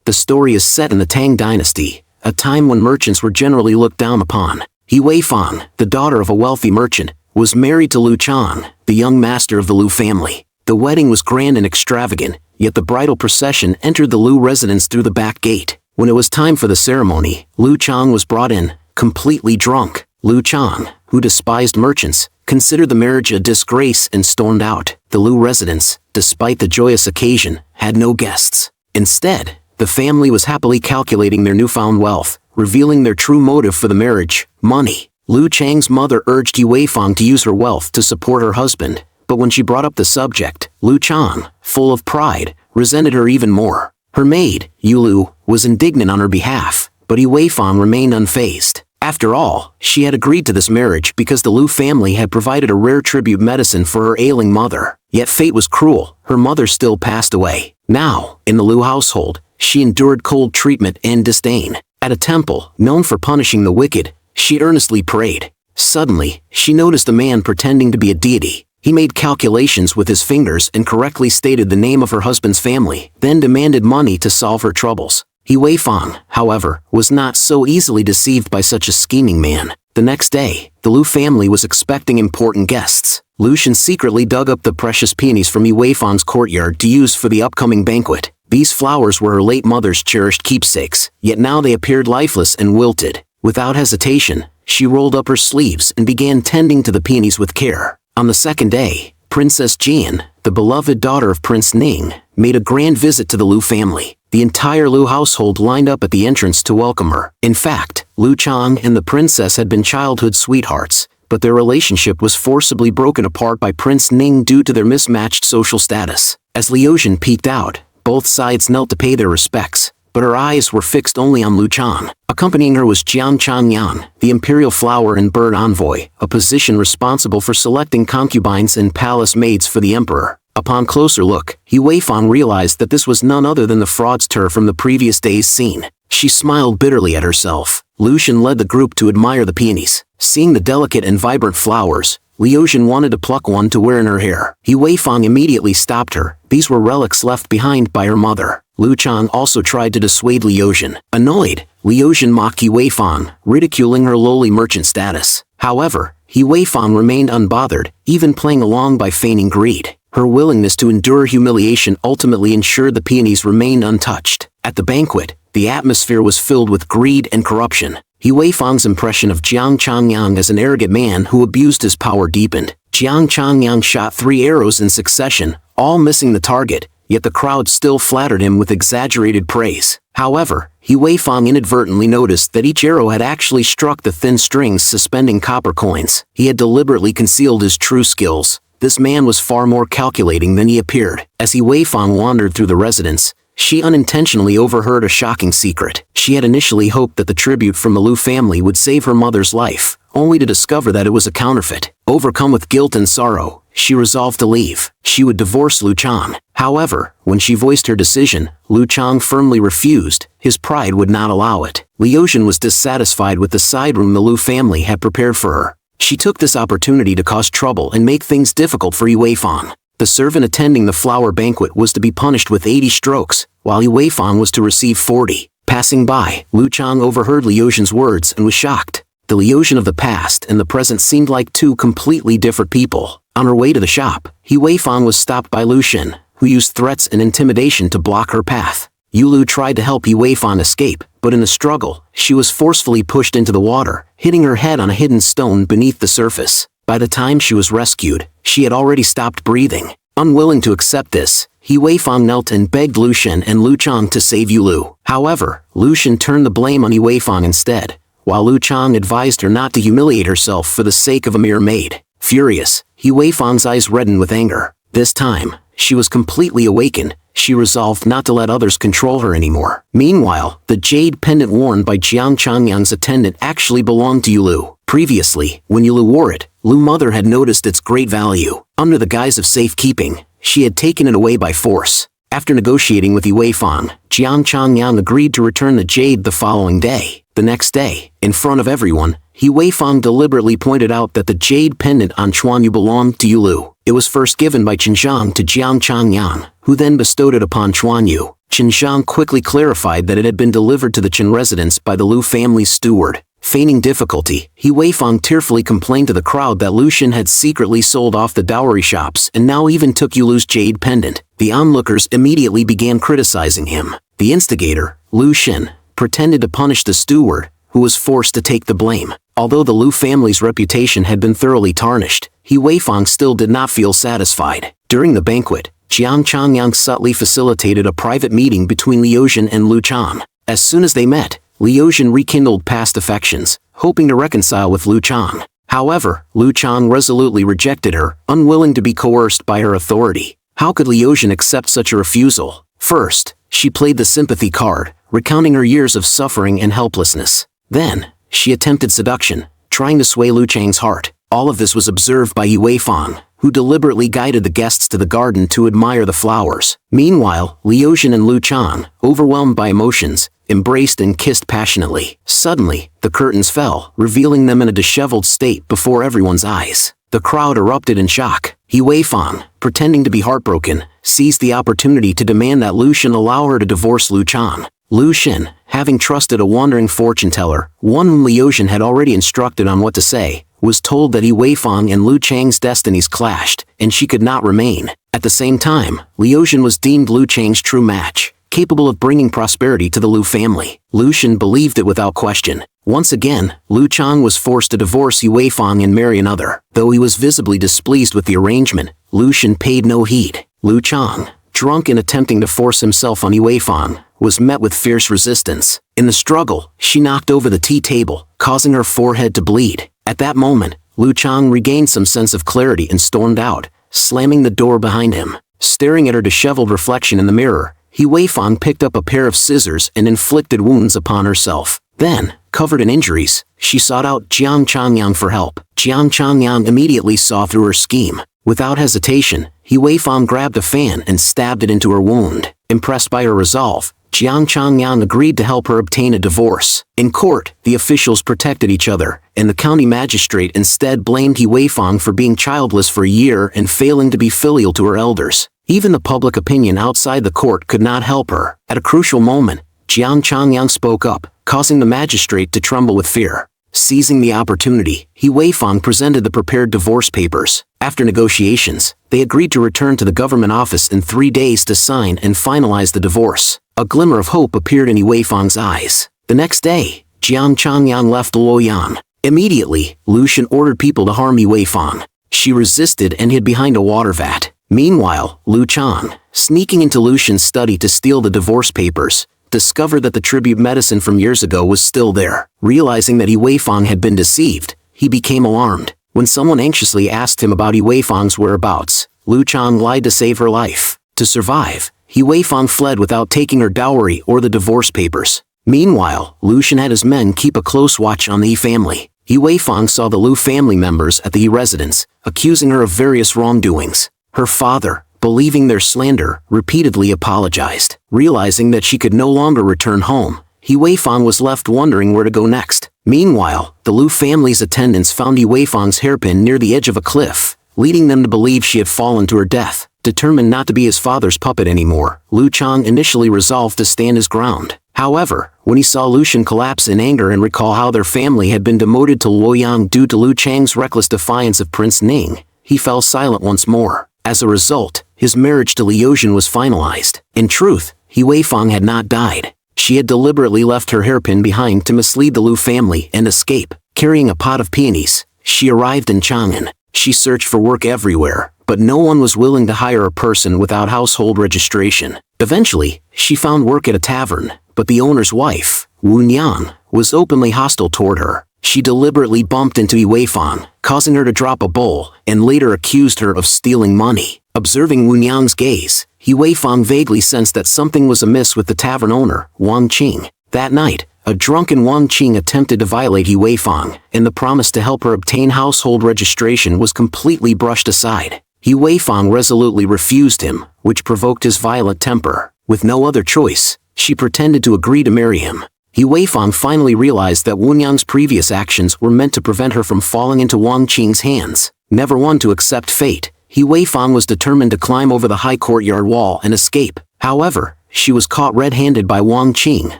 The story is set in the Tang Dynasty, a time when merchants were generally looked down upon. He Weifang, the daughter of a wealthy merchant, was married to Lu Chang, the young master of the Lu family. The wedding was grand and extravagant, yet the bridal procession entered the Lu residence through the back gate. When it was time for the ceremony, Lu Chang was brought in, completely drunk. Lu Chang, who despised merchants, considered the marriage a disgrace and stormed out. The Lu residence, despite the joyous occasion, had no guests. Instead, the family was happily calculating their newfound wealth, revealing their true motive for the marriage: money. Lu Chang's mother urged Yu Weifang to use her wealth to support her husband, but when she brought up the subject, Lu Chang, full of pride, resented her even more. Her maid, Yu Lu, was indignant on her behalf, but Yu Weifang remained unfazed. After all, she had agreed to this marriage because the Lu family had provided a rare tribute medicine for her ailing mother. Yet fate was cruel, her mother still passed away. Now, in the Lu household, she endured cold treatment and disdain. At a temple, known for punishing the wicked, she earnestly prayed. Suddenly, she noticed a man pretending to be a deity. He made calculations with his fingers and correctly stated the name of her husband's family, then demanded money to solve her troubles. He Weifang, however, was not so easily deceived by such a scheming man. The next day, the Lu family was expecting important guests. Lu Shen secretly dug up the precious peonies from Yu Weifang's courtyard to use for the upcoming banquet. These flowers were her late mother's cherished keepsakes, yet now they appeared lifeless and wilted. Without hesitation, she rolled up her sleeves and began tending to the peonies with care. On the second day, Princess Jian, the beloved daughter of Prince Ning, made a grand visit to the Lu family. The entire Lu household lined up at the entrance to welcome her. In fact, Lu Chang and the princess had been childhood sweethearts, but their relationship was forcibly broken apart by Prince Ning due to their mismatched social status. As Liu Zhen peeked out, both sides knelt to pay their respects, but her eyes were fixed only on Lu Chang. Accompanying her was Jiang Changyan, the imperial flower and bird envoy, a position responsible for selecting concubines and palace maids for the emperor. Upon closer look, Yu Weifang realized that this was none other than the fraudster from the previous day's scene. She smiled bitterly at herself. Liu Zhen led the group to admire the peonies. Seeing the delicate and vibrant flowers, Liu Zhen wanted to pluck one to wear in her hair. Yu Weifang immediately stopped her. These were relics left behind by her mother. Lu Chang also tried to dissuade Liu Zhen. Annoyed, Liu Zhen mocked Yu Weifang, ridiculing her lowly merchant status. However, Yu Weifang remained unbothered, even playing along by feigning greed. Her willingness to endure humiliation ultimately ensured the peonies remained untouched. At the banquet, the atmosphere was filled with greed and corruption. Yu Weifang's impression of Jiang Changyang as an arrogant man who abused his power deepened. Jiang Changyang shot 3 arrows in succession, all missing the target, yet the crowd still flattered him with exaggerated praise. However, Yu Weifang inadvertently noticed that each arrow had actually struck the thin strings suspending copper coins. He had deliberately concealed his true skills. This man was far more calculating than he appeared. As Yu Weifang wandered through the residence, she unintentionally overheard a shocking secret. She had initially hoped that the tribute from the Lu family would save her mother's life, only to discover that it was a counterfeit. Overcome with guilt and sorrow, she resolved to leave. She would divorce Lu Chang. However, when she voiced her decision, Lu Chang firmly refused. His pride would not allow it. Liu Zhen was dissatisfied with the side room the Lu family had prepared for her. She took this opportunity to cause trouble and make things difficult for Yu Weifang. The servant attending the flower banquet was to be punished with 80 strokes, while Yu Weifang was to receive 40. Passing by, Lu Chang overheard Liu Zhen's words and was shocked. The Liu Zhen of the past and the present seemed like two completely different people. On her way to the shop, Yu Weifang was stopped by Lu Shen, who used threats and intimidation to block her path. Yu Lu tried to help Yu Weifang escape, but in the struggle, she was forcefully pushed into the water, hitting her head on a hidden stone beneath the surface. By the time she was rescued, she had already stopped breathing. Unwilling to accept this, Yu Weifang knelt and begged Lu Shen and Lu Chang to save Yu Lu. However, Lu Shen turned the blame on Yu Weifang instead, while Lu Chang advised her not to humiliate herself for the sake of a mere maid. Furious, Yu Weifang's eyes reddened with anger. This time, she was completely awakened. She resolved not to let others control her anymore. Meanwhile, the jade pendant worn by Jiang Changyang's attendant actually belonged to Yu Lu. Previously, when Yu Lu wore it, Lu mother had noticed its great value. Under the guise of safekeeping, she had taken it away by force. After negotiating with Yu Weifang, Jiang Changyang agreed to return the jade the following day. The next day, in front of everyone, Yu Weifang deliberately pointed out that the jade pendant on Chuan Yu belonged to Yu Lu. It was first given by Qianzhang to Jiang Changyang, who then bestowed it upon Chuan Yu. Qianzhang quickly clarified that it had been delivered to the Qin residence by the Lu family's steward. Feigning difficulty, He Weifang tearfully complained to the crowd that Lu Xun had secretly sold off the dowry shops and now even took Yulu's jade pendant. The onlookers immediately began criticizing him. The instigator, Lu Xun, pretended to punish the steward, who was forced to take the blame. Although the Lu family's reputation had been thoroughly tarnished, He Weifang still did not feel satisfied. During the banquet, Jiang Changyang subtly facilitated a private meeting between Liu Zhen and Lu Chan. As soon as they met, Liu Zhen rekindled past affections, hoping to reconcile with Lu Chan. However, Lu Chan resolutely rejected her, unwilling to be coerced by her authority. How could Liu Zhen accept such a refusal? First, she played the sympathy card, recounting her years of suffering and helplessness. Then, she attempted seduction, trying to sway Lu Chang's heart. All of this was observed by He Weifang, who deliberately guided the guests to the garden to admire the flowers. Meanwhile, Liu Zhen and Lu Chan, overwhelmed by emotions, embraced and kissed passionately. Suddenly, the curtains fell, revealing them in a disheveled state before everyone's eyes. The crowd erupted in shock. He Weifang, pretending to be heartbroken, seized the opportunity to demand that Lu Xun allow her to divorce Lu Chan. Lu Xun, having trusted a wandering fortune-teller, one whom Liu Zhen had already instructed on what to say, was told that He Weifang and Lu Chang's destinies clashed, and she could not remain. At the same time, Liu Zhen was deemed Lu Chang's true match, capable of bringing prosperity to the Lu family. Lu Xun believed it without question. Once again, Lu Chang was forced to divorce He Weifang and marry another. Though he was visibly displeased with the arrangement, Lu Xun paid no heed. Lu Chang, drunk and attempting to force himself on He Weifang, was met with fierce resistance. In the struggle, she knocked over the tea table, causing her forehead to bleed. At that moment, Lu Chang regained some sense of clarity and stormed out, slamming the door behind him. Staring at her disheveled reflection in the mirror, He Weifang picked up a pair of scissors and inflicted wounds upon herself. Then, covered in injuries, she sought out Jiang Changyang for help. Jiang Changyang immediately saw through her scheme. Without hesitation, He Weifang grabbed a fan and stabbed it into her wound. Impressed by her resolve, Jiang Changyang agreed to help her obtain a divorce. In court, the officials protected each other, and the county magistrate instead blamed He Weifang for being childless for a year and failing to be filial to her elders. Even the public opinion outside the court could not help her. At a crucial moment, Jiang Changyang spoke up, causing the magistrate to tremble with fear. Seizing the opportunity, He Weifang presented the prepared divorce papers. After negotiations, they agreed to return to the government office in 3 days to sign and finalize the divorce. A glimmer of hope appeared in He Weifang's eyes. The next day, Jiang Changyang left Luoyang. Immediately, Lu Xun ordered people to harm He Weifang. She resisted and hid behind a water vat. Meanwhile, Lu Chan, sneaking into Lu Xun's study to steal the divorce papers, discovered that the tribute medicine from years ago was still there. Realizing that He Weifang had been deceived, he became alarmed. When someone anxiously asked him about He Weifang's whereabouts, Lu Chan lied to save her life. To survive, He Weifang fled without taking her dowry or the divorce papers. Meanwhile, Lu Xun had his men keep a close watch on the He family. He Weifang saw the Lu family members at the He residence, accusing her of various wrongdoings. Her father, believing their slander, repeatedly apologized. Realizing that she could no longer return home, He Weifang was left wondering where to go next. Meanwhile, the Lu family's attendants found He Weifang's hairpin near the edge of a cliff, leading them to believe she had fallen to her death. Determined not to be his father's puppet anymore, Lu Chang initially resolved to stand his ground. However, when he saw Lu Xun collapse in anger and recall how their family had been demoted to Luoyang due to Lu Chang's reckless defiance of Prince Ning, he fell silent once more. As a result, his marriage to Liu Zhen was finalized. In truth, He Weifang had not died. She had deliberately left her hairpin behind to mislead the Lu family and escape. Carrying a pot of peonies, she arrived in Chang'an. She searched for work everywhere, but no one was willing to hire a person without household registration. Eventually, she found work at a tavern, but the owner's wife, Wu Nian, was openly hostile toward her. She deliberately bumped into He Weifang, causing her to drop a bowl, and later accused her of stealing money. Observing Wu Nian's gaze, He Weifang vaguely sensed that something was amiss with the tavern owner, Wang Qing. That night, a drunken Wang Qing attempted to violate He Weifang, and the promise to help her obtain household registration was completely brushed aside. He Weifang resolutely refused him, which provoked his violent temper. With no other choice, she pretended to agree to marry him. He Weifang finally realized that Wunyang's previous actions were meant to prevent her from falling into Wang Qing's hands. Never one to accept fate, He Weifang was determined to climb over the high courtyard wall and escape. However, she was caught red-handed by Wang Qing,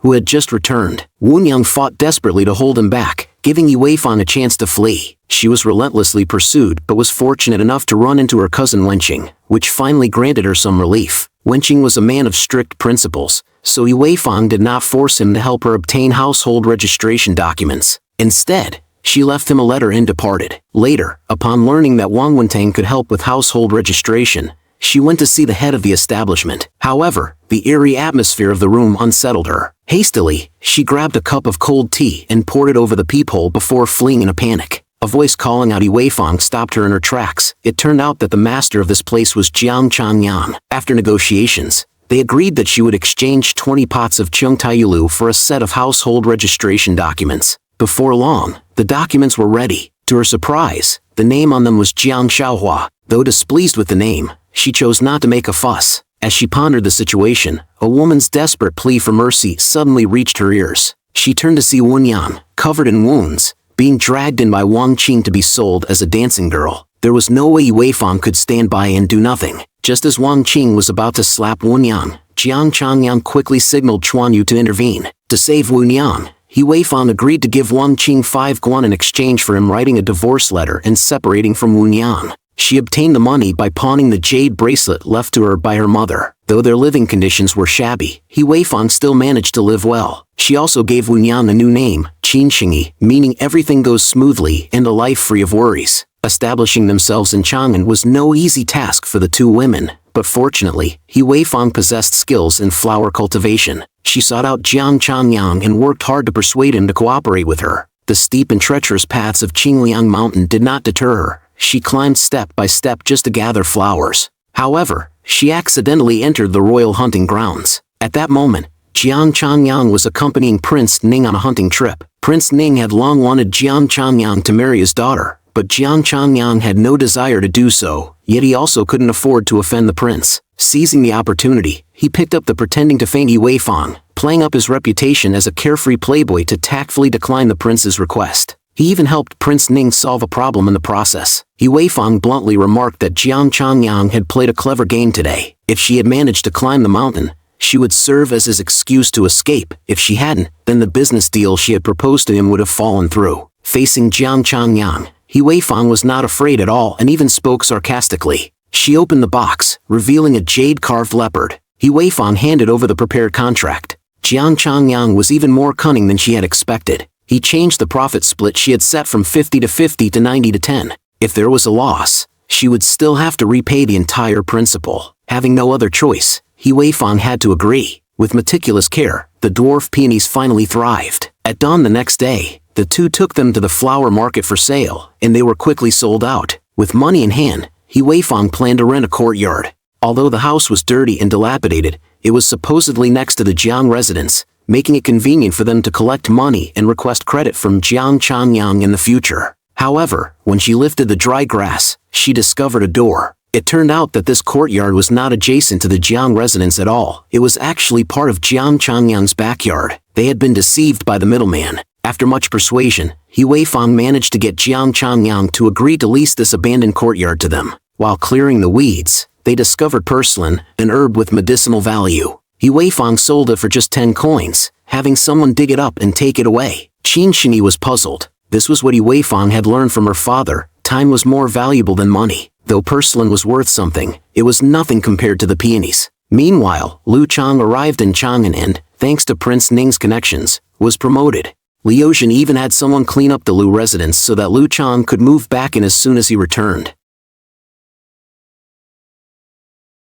who had just returned. Wu Yang fought desperately to hold him back, giving Yi Weifang a chance to flee. She was relentlessly pursued but was fortunate enough to run into her cousin Wenqing, which finally granted her some relief. Wenqing was a man of strict principles, so Yi Weifang did not force him to help her obtain household registration documents. Instead, she left him a letter and departed. Later, upon learning that Wang Wentang could help with household registration, she went to see the head of the establishment. However, the eerie atmosphere of the room unsettled her. Hastily, she grabbed a cup of cold tea and poured it over the peephole before fleeing in a panic. A voice calling out Yi Weifang stopped her in her tracks. It turned out that the master of this place was Jiang Changyan. After negotiations, they agreed that she would exchange 20 pots of Chengtaiyulu for a set of household registration documents. Before long, the documents were ready. To her surprise, the name on them was Jiang Xiaohua. Though displeased with the name, she chose not to make a fuss. As she pondered the situation, a woman's desperate plea for mercy suddenly reached her ears. She turned to see Wen Yan, covered in wounds, being dragged in by Wang Qing to be sold as a dancing girl. There was no way Yi Weifang could stand by and do nothing. Just as Wang Qing was about to slap Wen Yan, Jiang Changyan quickly signaled Chuan Yu to intervene. To save Wen Yan, Yi Weifang agreed to give Wang Qing 5 guan in exchange for him writing a divorce letter and separating from Wen Yan. She obtained the money by pawning the jade bracelet left to her by her mother. Though their living conditions were shabby, Yi Weifang still managed to live well. She also gave Wen Yan a new name, Qin Xingyi, meaning everything goes smoothly and a life free of worries. Establishing themselves in Chang'an was no easy task for the two women, but fortunately, Yi Weifang possessed skills in flower cultivation. She sought out Jiang Changyang and worked hard to persuade him to cooperate with her. The steep and treacherous paths of Qingliang Mountain did not deter her. She climbed step by step just to gather flowers. However, she accidentally entered the royal hunting grounds. At that moment, Jiang Changyang was accompanying Prince Ning on a hunting trip. Prince Ning had long wanted Jiang Changyang to marry his daughter, but Jiang Changyang had no desire to do so, yet he also couldn't afford to offend the prince. Seizing the opportunity, he picked up the pretending to faint Yi Weifang, playing up his reputation as a carefree playboy to tactfully decline the prince's request. He even helped Prince Ning solve a problem in the process. Yi Weifang bluntly remarked that Jiang Changyang had played a clever game today. If she had managed to climb the mountain, she would serve as his excuse to escape. If she hadn't, then the business deal she had proposed to him would have fallen through. Facing Jiang Changyang, Yi Weifang was not afraid at all and even spoke sarcastically. She opened the box, revealing a jade-carved leopard. Yi Weifang handed over the prepared contract. Jiang Changyang was even more cunning than she had expected. He changed the profit split she had set from 50 to 50 to 90 to 10. If there was a loss, she would still have to repay the entire principal. Having no other choice, Yi Weifang had to agree. With meticulous care, the dwarf peonies finally thrived. At dawn the next day, the two took them to the flower market for sale, and they were quickly sold out. With money in hand, Yi Weifang planned to rent a courtyard. Although the house was dirty and dilapidated, it was supposedly next to the Jiang residence, making it convenient for them to collect money and request credit from Jiang Changyang in the future. However, when she lifted the dry grass, she discovered a door. It turned out that this courtyard was not adjacent to the Jiang residence at all. It was actually part of Jiang Changyang's backyard. They had been deceived by the middleman. After much persuasion, Yi Weifang managed to get Jiang Changyang to agree to lease this abandoned courtyard to them. While clearing the weeds, they discovered purslane, an herb with medicinal value. Yi Weifang sold it for just 10 coins, having someone dig it up and take it away. Qin Xingyi was puzzled. This was what Yi Weifang had learned from her father. Time was more valuable than money. Though purslane was worth something, it was nothing compared to the peonies. Meanwhile, Liu Chang arrived in Chang'an and, thanks to Prince Ning's connections, was promoted. Liu Zhen even had someone clean up the Liu residence so that Liu Chang could move back in as soon as he returned.